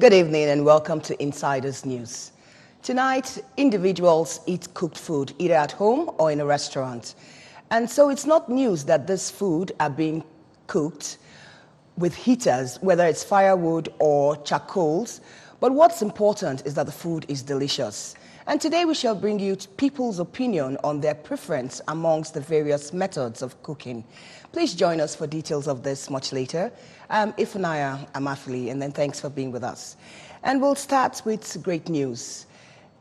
Good evening and welcome to Insiders News. Tonight, individuals eat cooked food either at home or in a restaurant. And so it's not news that this food are being cooked with heaters, whether it's firewood or charcoals. But what's important is that the food is delicious. And today we shall bring you people's opinion on their preference amongst the various methods of cooking. Please join us for details of this much later. Ifunaya Amafili, and then thanks for being with us. And we'll start with great news.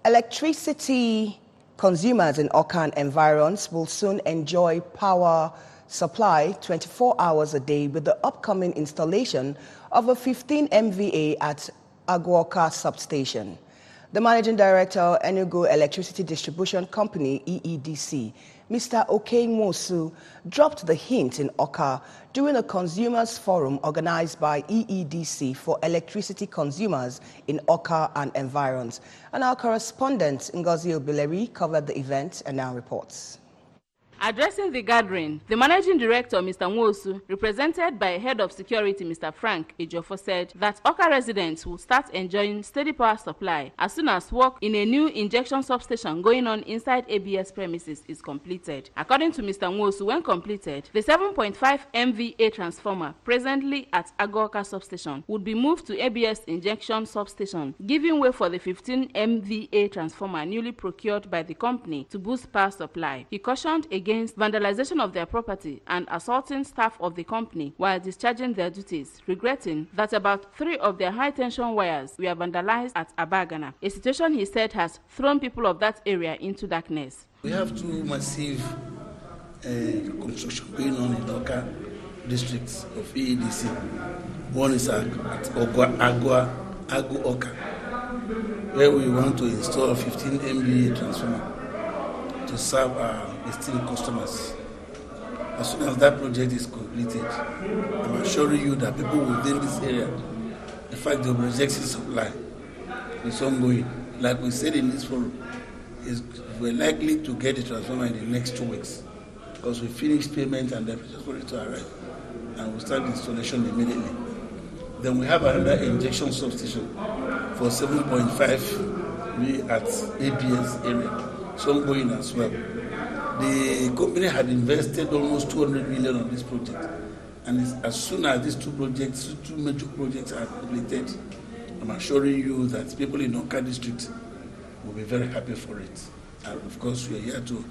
Electricity consumers in Okan environs will soon enjoy power supply 24 hours a day with the upcoming installation of a 15 MVA at Aguoka substation. The Managing Director, Enugu Electricity Distribution Company, EEDC, Mr. Okengwosu, dropped the hint in Oka during a consumers forum organized by EEDC for electricity consumers in Oka and environs. And our correspondent, Ngozi Obileri, covered the event and now reports. Addressing the gathering, the Managing Director, Mr. Nwosu, represented by Head of Security, Mr. Frank Ejofo, said that Oka residents will start enjoying steady power supply as soon as work in a new injection substation going on inside ABS premises is completed. According to Mr. Nwosu, when completed, the 7.5 MVA transformer presently at Aguoka substation would be moved to ABS injection substation, giving way for the 15 MVA transformer newly procured by the company to boost power supply. He cautioned against vandalization of their property and assaulting staff of the company while discharging their duties, regretting that about 3 of their high-tension wires were vandalized at Abagana, a situation he said has thrown people of that area into darkness. We have 2 massive construction going on in Oka districts of EEDC. One is at Aguoka, where we want to install a 15 MVA transformer to serve our esteemed customers. As soon as that project is completed, I'm assuring you that people within this area, in fact, the emergency supply is ongoing. Like we said in this forum, we're likely to get the transformer in the next 2 weeks because we finished payment and they're just ready to arrive. And we'll start the installation immediately. Then we have another injection substation for 7.5 at ABS area. Some going as well. The company had invested almost 200 million on this project, and as soon as these 2 major projects are completed, I'm assuring you that people in Oka district will be very happy for it. And of course, we are here to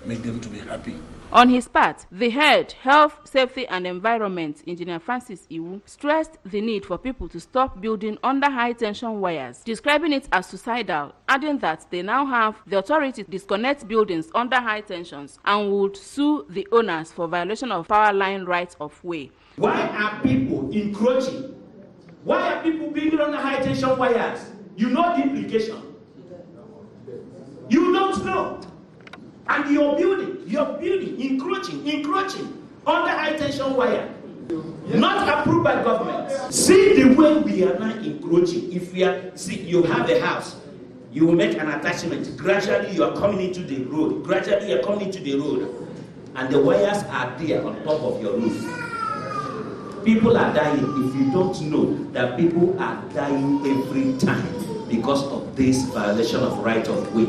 make them to be happy. On his part, the head, Health, Safety and Environment, Engineer Francis Iwu, stressed the need for people to stop building under high-tension wires, describing it as suicidal, adding that they now have the authority to disconnect buildings under high tensions and would sue the owners for violation of power line rights of way. Why are people encroaching? Why are people building under high-tension wires? You know the implication. You don't know. And you're building, encroaching under high-tension wire, not approved by government. See the way we are now encroaching. If we are, you have a house, you will make an attachment. Gradually, you are coming into the road. And the wires are there on top of your roof. People are dying. If you don't know that people are dying every time because of this violation of right of way.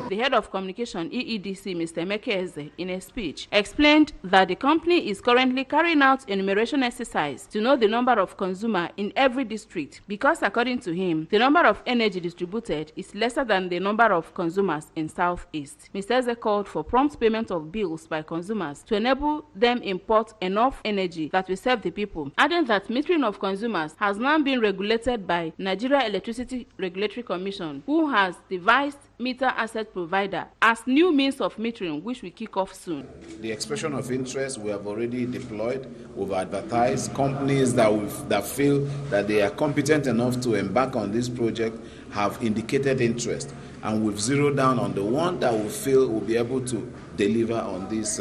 The head of communication, EEDC, Mr. Mekeze, in a speech, explained that the company is currently carrying out enumeration exercise to know the number of consumers in every district because, according to him, the number of energy distributed is lesser than the number of consumers in Southeast. Mr. Eze called for prompt payment of bills by consumers to enable them import enough energy that will serve the people, adding that metering of consumers has now been regulated by Nigeria Electricity Regulatory Commission, who has devised meter asset provider as new means of metering, which will kick off soon. The expression of interest we have already deployed. We've advertised. Companies that feel that they are competent enough to embark on this project have indicated interest, and we've zeroed down on the one that we feel will be able to deliver on this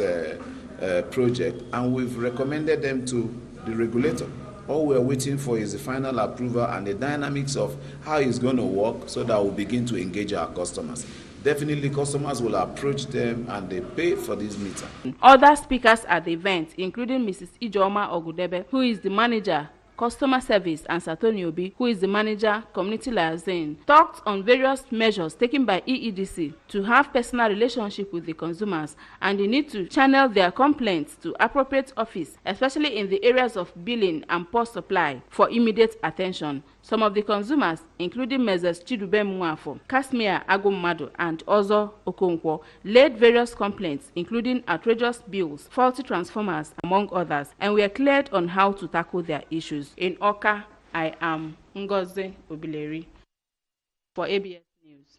project, and we've recommended them to the regulator. All we're waiting for is the final approval and the dynamics of how it's going to work so that we'll begin to engage our customers. Definitely, customers will approach them and they pay for this meter. Other speakers at the event, including Mrs. Ijoma Ogudebe, who is the manager Customer Service, and Satoni Obi, who is the manager, community liaison, talked on various measures taken by EEDC to have personal relationship with the consumers and the need to channel their complaints to appropriate office, especially in the areas of billing and post supply, for immediate attention. Some of the consumers, including Messrs. Chidube Mwafo, Kasmia Agummadu, and Ozo Okonkwo, laid various complaints, including outrageous bills, faulty transformers, among others, and were cleared on how to tackle their issues. In Oka, I am Ngozi Obileri for ABS News.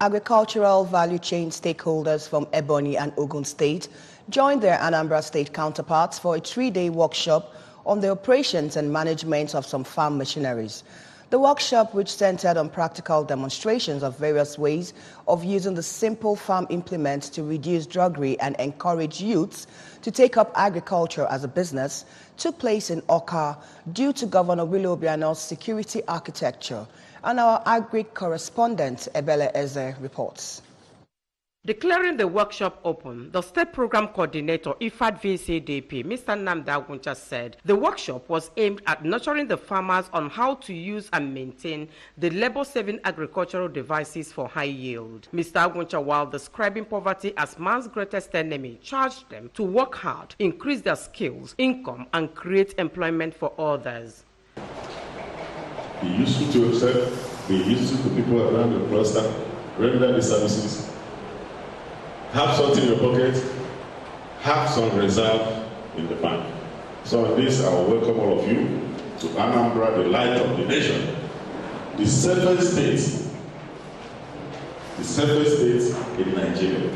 Agricultural value chain stakeholders from Ebonyi and Ogun State joined their Anambra State counterparts for a 3-day workshop on the operations and management of some farm machineries. The workshop, which centered on practical demonstrations of various ways of using the simple farm implements to reduce drudgery and encourage youths to take up agriculture as a business, took place in Oka due to Governor Willie Obiano's security architecture. And our agri correspondent, Ebele Eze, reports. Declaring the workshop open, the State Program Coordinator, IFAD VCDP, Mr. Anambra, said the workshop was aimed at nurturing the farmers on how to use and maintain the labor-saving agricultural devices for high yield. Mr. Aguncha, while describing poverty as man's greatest enemy, charged them to work hard, increase their skills, income, and create employment for others. Be useful to yourself, be useful to people around your cluster, render the services. Have something in your pocket, have some reserve in the bank. So on this, I will welcome all of you to Anambra, the light of the nation, the safest state in Nigeria.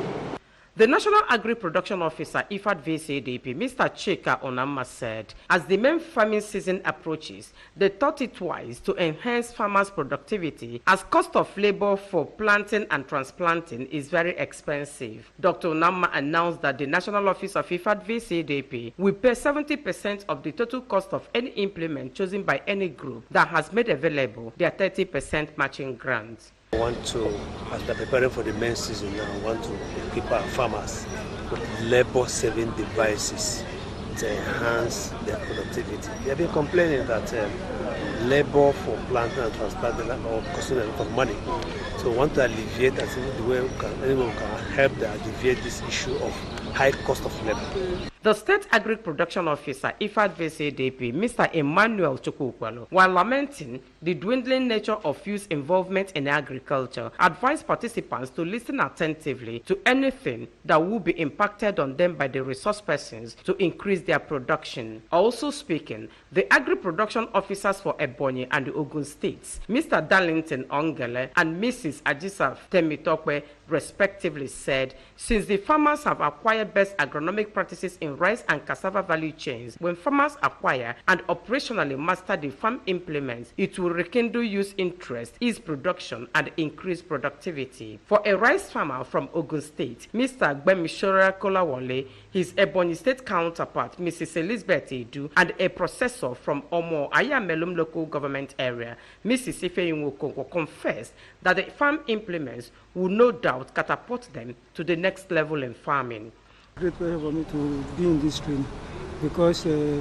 The National Agri-Production Officer, IFAD VCDP, Mr. Chika Onama, said, as the main farming season approaches, they thought it wise to enhance farmers' productivity as cost of labor for planting and transplanting is very expensive. Dr. Onama announced that the National Office of IFAD VCDP will pay 70% of the total cost of any implement chosen by any group that has made available their 30% matching grant. I want to, as they're preparing for the main season now, I want to equip our farmers with labor-saving devices to enhance their productivity. They have been complaining that labor for planting and transplanting are costing a lot of money. So we want to alleviate, I think, the way anyone can help to alleviate this issue of high cost of labor. The State Agri-Production Officer, IFAD VCDP, Mr. Emmanuel Chukwukwalo, while lamenting the dwindling nature of youth involvement in agriculture, advised participants to listen attentively to anything that will be impacted on them by the resource persons to increase their production. Also speaking, the Agri-Production Officers for Ebonyi and the Ogun States, Mr. Darlington Ongele and Mrs. Ajisaf Temitokwe, respectively, said, since the farmers have acquired best agronomic practices in rice and cassava value chains, when farmers acquire and operationally master the farm implements, it will rekindle youth interest, ease production, and increase productivity. For a rice farmer from Ogun State, Mr. Gbemishora Kolawole, his Ebonyi State counterpart, Mrs. Elizabeth Edu, and a processor from Omo Ayamelum local government area, Mrs. Ifeyinwokongo, confessed that the farm implements will no doubt catapult them to the next level in farming. Great pleasure for me to be in this training because the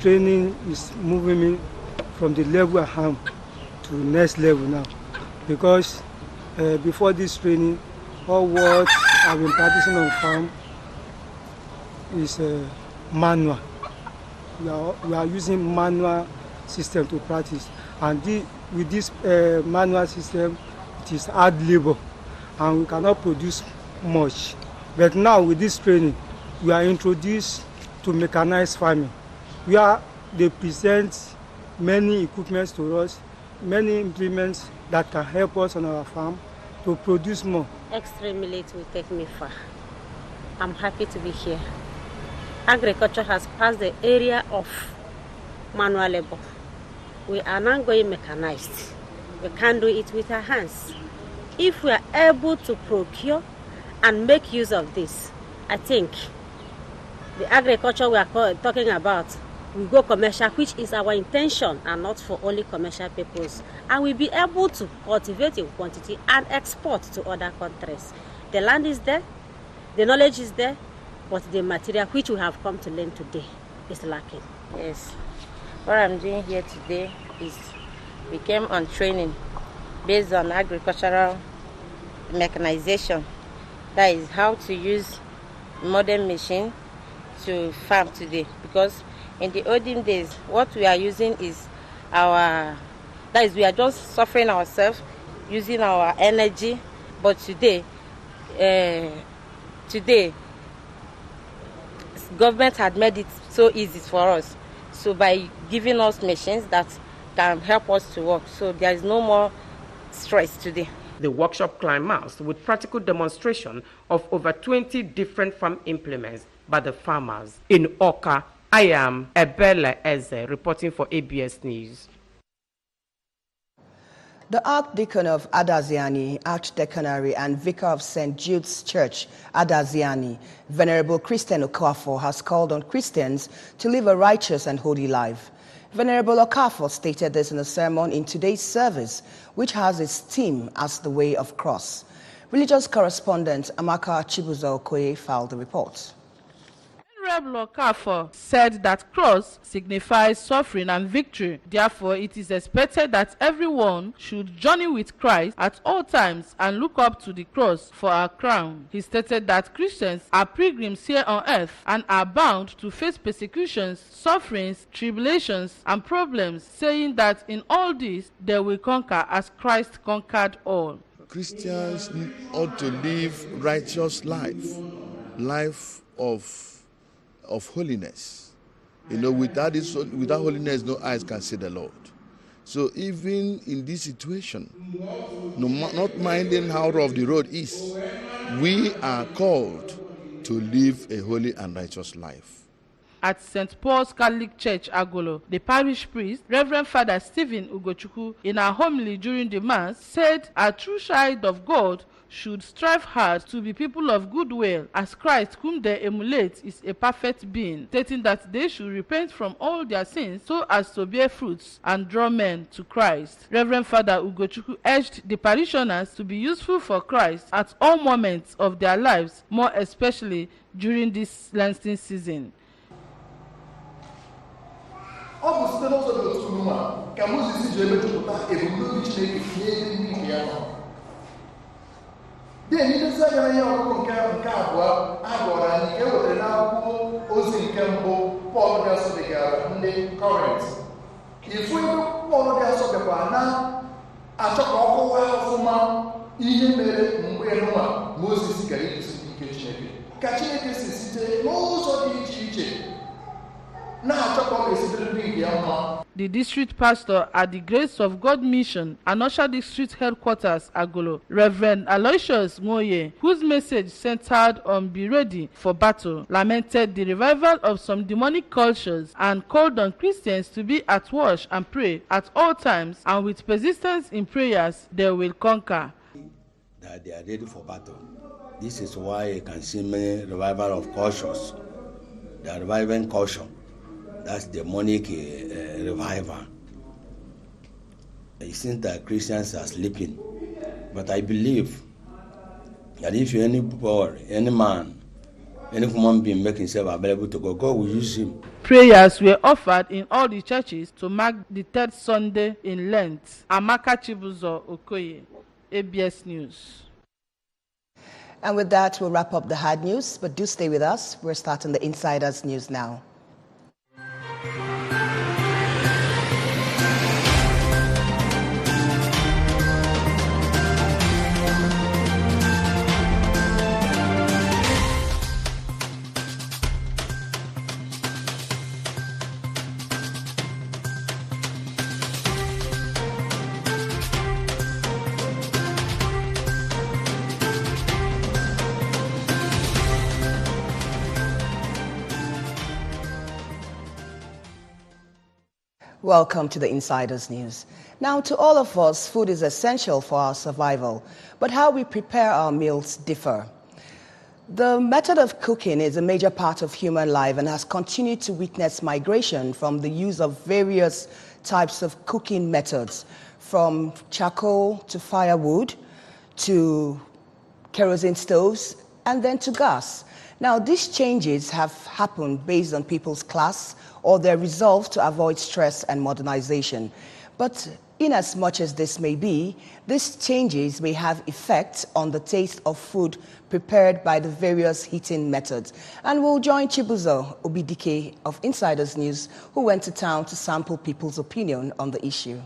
training is moving me from the level I am to the next level now. Because before this training, all what I've been practicing on farm is manual. We are using manual system to practice, and with this manual system, it is hard labor, and we cannot produce much. But now with this training, we are introduced to mechanized farming, where they present many equipments to us, many implements that can help us on our farm to produce more. Extremely it will take me far. I'm happy to be here. Agriculture has passed the area of manual labor. We are now going mechanized. We can do it with our hands. If we are able to procure and make use of this, I think the agriculture we are talking about will go commercial, which is our intention, and not for only commercial purpose. And we'll be able to cultivate in quantity and export to other countries. The land is there, the knowledge is there, but the material which we have come to learn today is lacking. Yes. What I'm doing here today is we came on training based on agricultural mechanization. That is how to use modern machine to farm today. Because in the olden days, what we are using is we are just suffering ourselves, using our energy. But today, government had made it so easy for us. So by giving us machines that can help us to work, so there is no more stress today. The workshop climaxed with practical demonstration of over 20 different farm implements by the farmers. In Oka, I am Ebele Eze reporting for ABS News. The Archdeacon of Adaziani, Archdeaconry and Vicar of St. Jude's Church, Adaziani, Venerable Christian Okafor, has called on Christians to live a righteous and holy life. Venerable Okafor stated this in a sermon in today's service, which has its theme as the Way of Cross. Religious correspondent Amaka Chibuzo Okoye filed the report. Venerable Okafor said that cross signifies suffering and victory. Therefore, it is expected that everyone should journey with Christ at all times and look up to the cross for our crown. He stated that Christians are pilgrims here on earth and are bound to face persecutions, sufferings, tribulations, and problems, saying that in all this they will conquer as Christ conquered all. Christians ought to live righteous life of holiness. You know, without holiness, no eyes can see the Lord. So even in this situation, not minding how rough the road is, we are called to live a holy and righteous life. At St. Paul's Catholic Church, Agolo, the parish priest, Reverend Father Stephen Ugochukwu, in a homily during the Mass, said a true child of God should strive hard to be people of goodwill, as Christ, whom they emulate, is a perfect being, stating that they should repent from all their sins so as to bear fruits and draw men to Christ. Reverend Father Ugochukwu urged the parishioners to be useful for Christ at all moments of their lives, more especially during this Lenten season. Then you say you are going to agora ni e na ozi nke mbụ Paul dị asọ dịgara ndị Corinth. Ifu Paul dị asọ dịkwa na achọ ka ọkụwa ọfụma ihe mere mgbe enuma Moses gara ikusi ike Chineke. Ka Chineke si site n'ụzọ dị iche iche na-achọ ka ọ ga-esitere ndị nke ya mma. The district pastor at the Grace of God Mission, Anosha District Headquarters, Agolo, Reverend Aloysius Moye, whose message centered on be ready for battle, lamented the revival of some demonic cultures and called on Christians to be at watch and pray at all times, and with persistence in prayers, they will conquer. That they are ready for battle. This is why you can see many revival of cultures. They are reviving culture. That's demonic revival. It seems that Christians are sleeping, but I believe that if any boy, any man, any human being make himself available to God, God will use him. Prayers were offered in all the churches to mark the third Sunday in Lent. Amaka Chibuzo Okoye, ABS News. And with that, we'll wrap up the hard news, but do stay with us. We're starting the Insiders News now. Welcome to the Insiders News. Now, to all of us, food is essential for our survival, but how we prepare our meals differ. The method of cooking is a major part of human life and has continued to witness migration from the use of various types of cooking methods, from charcoal to firewood to kerosene stoves and then to gas. Now, these changes have happened based on people's class or their resolve to avoid stress and modernization. But in as much as this may be, these changes may have effects on the taste of food prepared by the various heating methods. And we'll join Chibuzo Obidike of Insiders News, who went to town to sample people's opinion on the issue.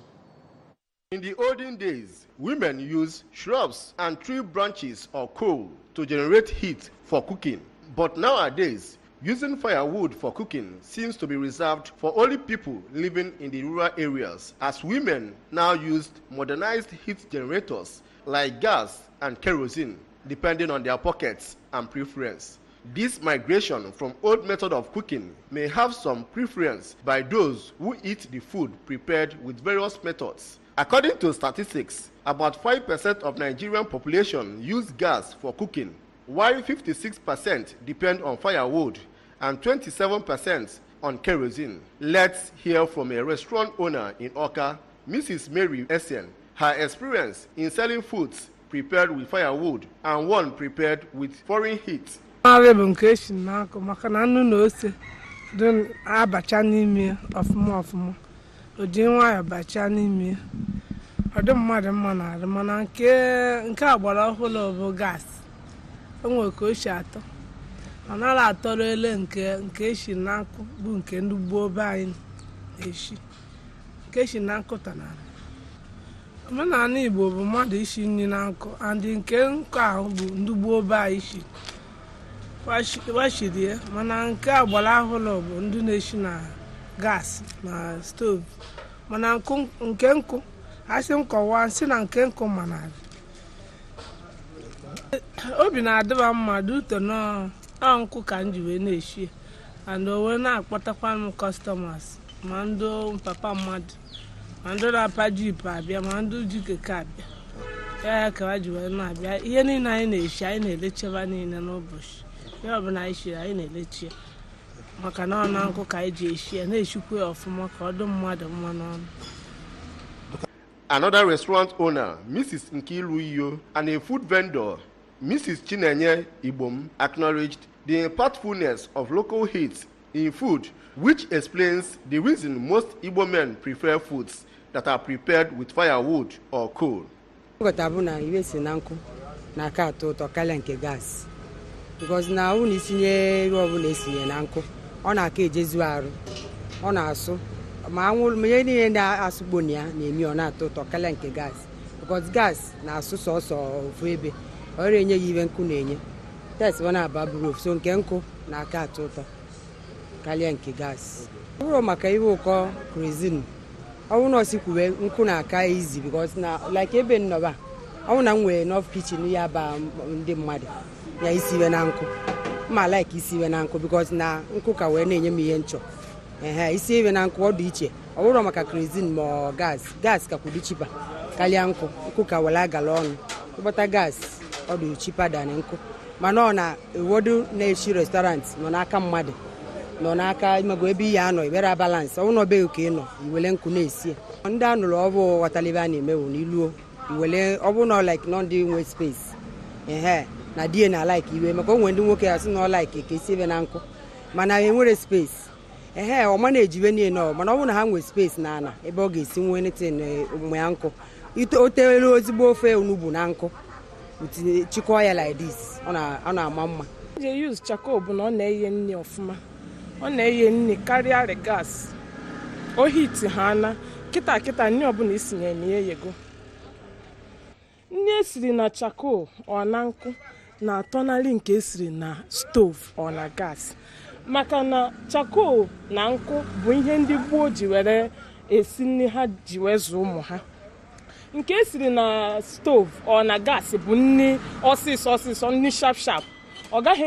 In the olden days, women used shrubs and tree branches or coal to generate heat for cooking. But nowadays, using firewood for cooking seems to be reserved for only people living in the rural areas, as women now use modernized heat generators like gas and kerosene, depending on their pockets and preference. This migration from old method of cooking may have some preference by those who eat the food prepared with various methods. According to statistics, about 5% of Nigerian population use gas for cooking, while 56% depend on firewood and 27% on kerosene. Let's hear from a restaurant owner in Oka, Mrs. Mary Essien, her experience in selling foods prepared with firewood and one prepared with foreign heat. Anara atọrọ ele nke eshi na nkụ bụ nke ndị gboo be anyị eshi nke eshi na nkụ tanara. Omenala Igbo bụ mmadụ ishi nri na nkụ, and nke nkụ ahụ bụ ndị gboo be anyị washiri ya, mana nke agbara ọhụrụ bụ ndị na-eshi na gas na stove. Mana nke nkụ asị m kọwaa sị na nke nkụ manara obi na-adịba mmadụ ụtọ nọ nkụ ka m ji wee na-eshi, and o wee na-akpọtakwa m customers, ma ndị papa mmadụ, ma ndị na-apa jip abịa, ma ndị ji keke abịa. Ya ka ha ji wee na-abịa. Ihe niile anyị na-eshi anyị na-elecheba niile n'ụbọchị. Ihe ọbụla anyị shiri anyị na-elechi, maka na ọ na nkụ ka anyị ji eshi ya, na-eshikwa ya ọfụma ka ọ dị mmadụ mma n'ọnụ. Another restaurant owner, Mrs. Nkilu Iyo, and a food vendor, Mrs. Chinenye Ibom, acknowledged the impactfulness of local heat in food, which explains the reason most Igbo men prefer foods that are prepared with firewood or coal. Because now when isinye robo na-esinye na nkụ, ọ na-aka ejezu arụ, ọ na-asụ, ma anwụrụ ma ihe niile na-asụgbo ya na-emi ọ na-atọ ụtọ karịa nke gas. Because gas na-asụ sọsọ ofu ebe, ọ na-enye ya iwe nkụ na-enye. Test ọ na-aba buru, so nke nkụ na-aka atọ ụtọ karịa nke gas. Ọ bụrụ maka iwe ụkọ kerosene, ọ bụrụ na o sikwuwe nkụ na-aka easy, because na like ebe nnọba, ọ na nwere enough kitchen ya ba ndị mmadụ. Ya isiwe na nkụ, ma like isiwe na nkụ because na nkụ ka wee na-enye m ihe nchọ. Isiwe na nkụ ọ dị iche, ọ bụrụ maka kerosene ma gas ka kwụdị chipa karịa nkụ ka were agala ọnụ. Ịgbata gas ọ dị chipa than nkụ, mana ọ na ewodu na-eshi restaurant nọ n'aka mmadụ, nọ n'aka imago ebe ihe anọ ibere balance, ọ nọ be ka ị nọ iwele nkụ na-esi. Ndị anụrụ ọ bụ watalibe a na-emewu n'iluo iwele, ọ bụ na like nọ ndị nwe space na die na like iwe, maka onwe ndị nwoke asị na ọ like ka esi ebe na nkụ, mana enwere space ọ ma na-ejiwe niile nọ, mana ọ bụ na ha nwere space na ana ebe ọ ga-esi nwee netin mgbe ya nkụ o tewere ozigbo ofe onugbu na nkụ chịkọọ ya like this, ọ na-ama mma. Je use charcoal bụ na ọ na-eye nri ọfụma, ọ na-eye nri karịa gas. O hit ha na kịta nri ọbụla isinye na yego. Nri esiri na charcoal ọ na nkụ na-atọnarị nke esiri na stove ọ na gas, maka na charcoal na nkụ bụ ihe ndị gboo ji were esi nri ha ji wee zụọ ụmụ ha. Nke esiri na stove ọ na gas bụ nri ọsịsọ nri sharp, ọ gaghị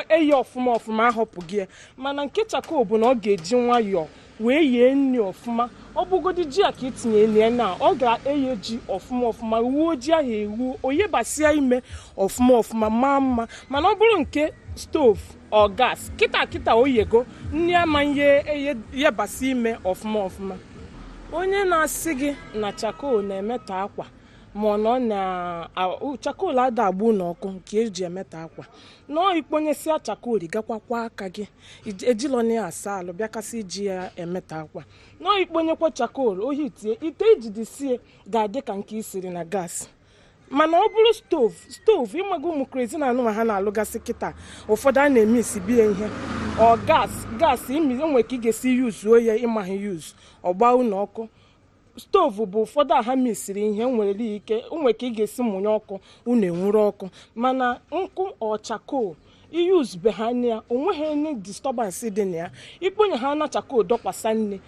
eye ọfụma ahọpụ gị, mana nke charcoal bụ na ọ ga-eji nwayọọ wee yee nri ọfụma. Ọ bụgodi ji a ka itinye nri na ọ ga-eye ji ọfụma, wuo ji ahụ ewu, onye basịa ime ọfụma maa mma. Mana ọ bụrụ nke stove ọ gas, kịta oyego nri ama ihe basi ime ọfụma. Onye na-asị gị na charcoal na-emetọ akwa ma ọ na chakol ada agbu n'ọkụ nke eji emeta akwa nọọ ikponyesịa chakol gakwakwa aka gị ejilọna asa alụ bịakasị iji ya emeta akwa nọọ ikponyekwa chakol ohi itie ite ijidisie ga-adị ka nke isiri na gas mana ọ bụrụ stovu ịmaga ụmụ krezi na anụma ha na-alụgasị kịta ụfọdụ a na-eme isi bie ihe ọ gas imi onwe ka ị ga-esi yuzuo ya ịmaghị yuzu ọgba ụlọ ọkụ stovu bụ ụfọdụ aha misiri ihe nwere ike onwe ka ị ga-esi mụnye ọkụ unu enwuru ọkụ mana nkụ ọchakol iyuzube ha na ya onweghị any disturbance dị na ya ikponye ha na chakol dọkwasa nne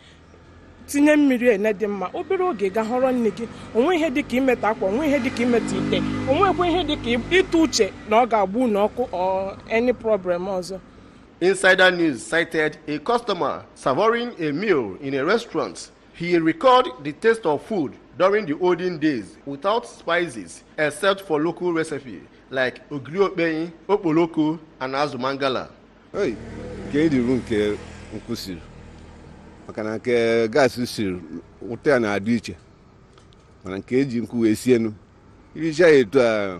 tinye mmiri ene dị mma obere oge ga họrọ nne gị onwe ihe dịka imeta akwa onwe ihe dịka imeta ite onwekwa ihe dịka ịtụ uche na ọ ga-agbu n'ọkụ or any problem ọzọ. Insider News cited a customer savoring a meal in a restaurant. He recalled the taste of food during the olden days without spices except for local recipe like ogriokpeyi, okpoloko, and azumangala. Hey, ke di ru nke nkusiri. Maka na nke gas siri ụtọ ya na-adị iche. Mana nke eji nkụ wee sie nu. Iricha etu a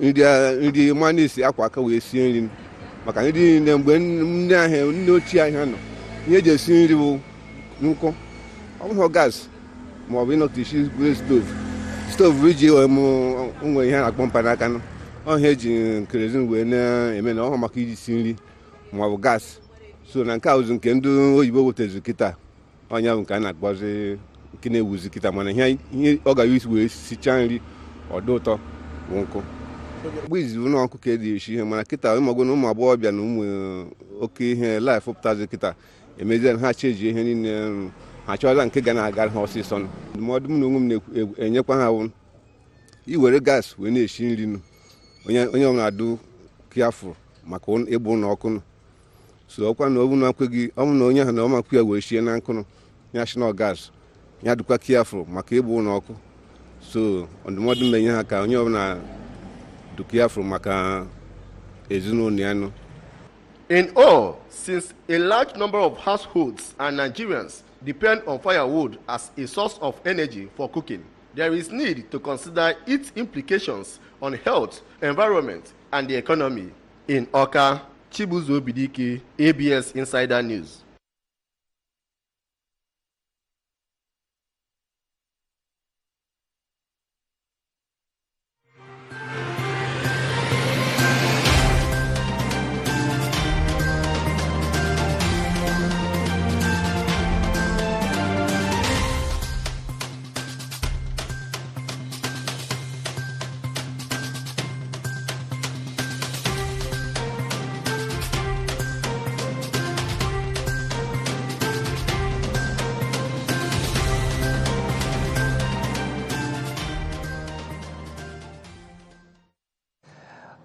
ndị manisi akwa aka wee sie nri. Maka ndị nne mgbe nne ahụ nne ochie ahụ nọ. Ihe eji esi nri bụ nkụ. Ọ bụghị gas ma ọ bụ ịnọkịta stovu iji nwe ihe a na-akpọ mkpanaka nọ ọhịa eji kerozin wee na-eme na ọhụrụ maka iji si nri ma ọ bụ gas so na nke a ụzụ nke ndị oyibo wetaziri kịta ọnya bụ nke a na-akpọzi nke na-ewuzi kịta mana ihe ọ ga-esi wee sichaa nri ọdụ ụtọ bụ nkụ mgbe izizi ụlọ ọkụ ka e dị eshi ihe mana kịta ịmagụ na ụmụ agbọghọbịa na ụmụ oke ihe laịf pụtazi kịta emezie ha cheji ihe niile ha chọọla nke ga na-aga ha ọsịsọ ndụmọdụ m na onwe m na-enyekwa ha wụ iwere gas wee na-eshi nri nụ onye ọ na-adụ kiafụrụ maka ịgba ụlọ ọkụ so ọkwa na ọbụ na akweghị ọbụ na onye ahụ na ọmakwu ya wee shie na nkụ ya shina gas ya dụkwa kiafụrụ maka ịgba ụlọ ọkụ so ndụmọdụ m na-enye ha ka onye ọbụla dụ kiafụrụ maka ezinụlọ ya nụ. In all, since a large number of households and Nigerians depend on firewood as a source of energy for cooking, there is need to consider its implications on health, environment, and the economy. In Awka, Chibuzo Bidiki, ABS Insider News.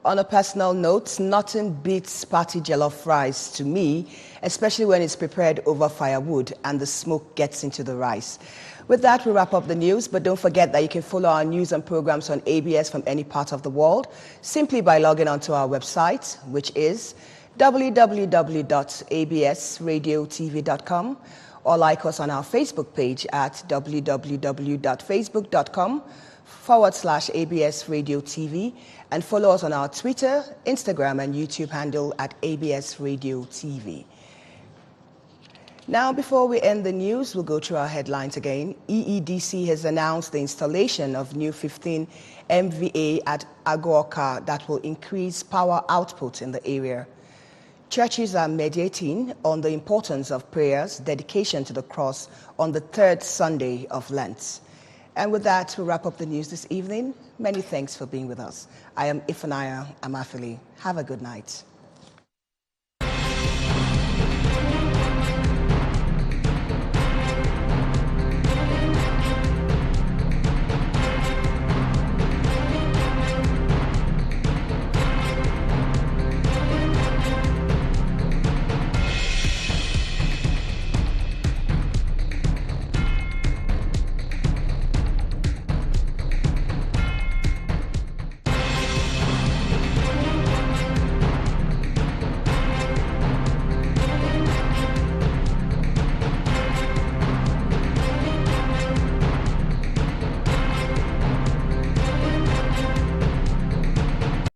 On a personal note, nothing beats party jollof rice to me, especially when it's prepared over firewood and the smoke gets into the rice. With that, we wrap up the news, but don't forget that you can follow our news and programs on ABS from any part of the world simply by logging onto our website, which is www.absradiotv.com, or like us on our Facebook page at www.facebook.com/ABS Radio TV, and follow us on our Twitter, Instagram, and YouTube handle at ABS Radio TV. Now, before we end the news, we'll go through our headlines again. EEDC has announced the installation of new 15 MVA at Agorka that will increase power output in the area. Churches are mediating on the importance of prayers, dedication to the cross on the third Sunday of Lent. And with that, we'll wrap up the news this evening. Many thanks for being with us. I am Ifunanya Amafili. Have a good night.